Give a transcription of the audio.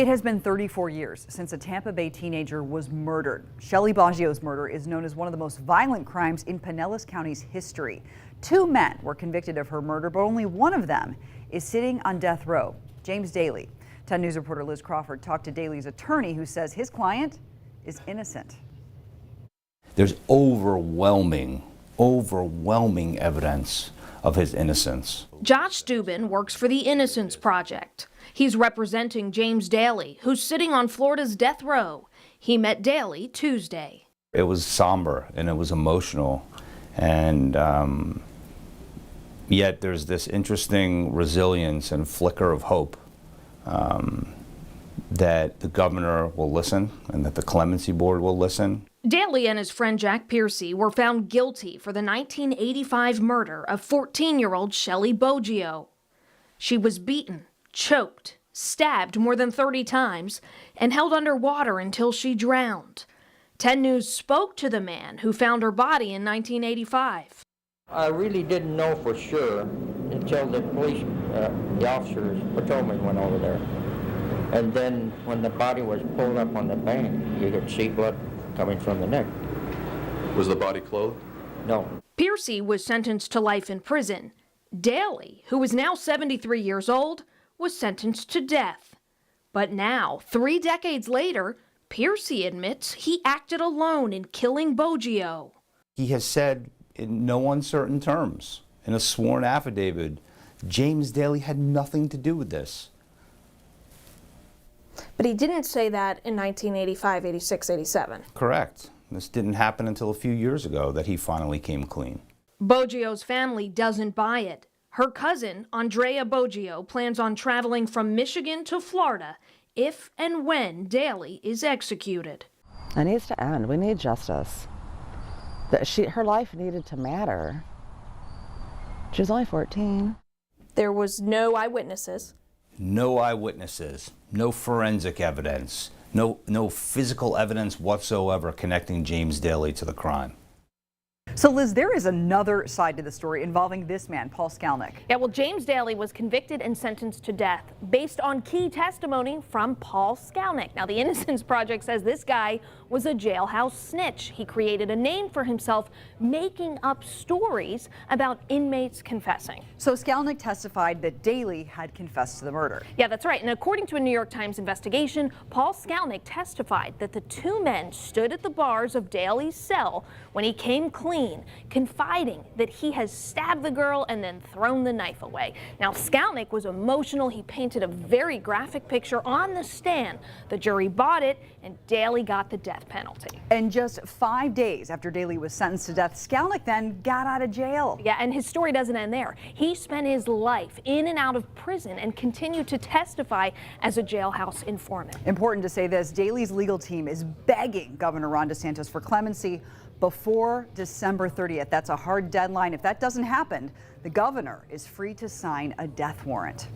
It has been 34 years since a Tampa Bay teenager was murdered. Shelly Boggio's murder is known as one of the most violent crimes in Pinellas County's history. 2 men were convicted of her murder, but only one of them is sitting on death row. James Dailey. 10 News reporter Liz Crawford talked to Dailey's attorney, who says his client is innocent. There's overwhelming evidence of his innocence. Josh Dubin works for the Innocence Project. He's representing James Dailey, who's sitting on Florida's death row. He met Dailey Tuesday. It was somber and it was emotional, and yet there's this interesting resilience and flicker of hope that the governor will listen and that the clemency board will listen. Dailey and his friend Jack Piercy were found guilty for the 1985 murder of 14-year-old Shelly Boggio. She was beaten, choked, stabbed more than 30 times, and held underwater until she drowned. 10 News spoke to the man who found her body in 1985. I really didn't know for sure until the police, the officers, patrolmen went over there. And then when the body was pulled up on the bank, you could see blood coming from the neck. Was the body clothed? No. Piercy was sentenced to life in prison. Dailey, who is now 73 years old, was sentenced to death. But now, 3 decades later, Piercy admits he acted alone in killing Boggio. He has said in no uncertain terms, in a sworn affidavit, James Dailey had nothing to do with this. But he didn't say that in 1985, 86, 87. Correct. This didn't happen until a few years ago that he finally came clean. Boggio's family doesn't buy it. Her cousin, Andrea Boggio, plans on traveling from Michigan to Florida if and when Dailey is executed. It needs to end. We need justice. Her life needed to matter. She was only 14. There was no eyewitnesses. No eyewitnesses, no forensic evidence, no physical evidence whatsoever connecting James Dailey to the crime. So Liz, there is another side to the story involving this man, Paul Skalnick. Yeah, well, James Dailey was convicted and sentenced to death based on key testimony from Paul Skalnick. Now, the Innocence Project says this guy was a jailhouse snitch. He created a name for himself, making up stories about inmates confessing. So Skalnick testified that Dailey had confessed to the murder. Yeah, that's right. And according to a New York Times investigation, Paul Skalnick testified that the 2 men stood at the bars of Dailey's cell when he came clean, confiding that he has stabbed the girl and then thrown the knife away. Now, Skalnick was emotional. He painted a very graphic picture on the stand. The jury bought it, and Dailey got the death penalty. And just 5 days after Dailey was sentenced to death, Skalnick then got out of jail. Yeah, and his story doesn't end there. He spent his life in and out of prison and continued to testify as a jailhouse informant. Important to say this, Dailey's legal team is begging Governor Ron DeSantis for clemency before December 30th. That's a hard deadline. If that doesn't happen, the governor is free to sign a death warrant.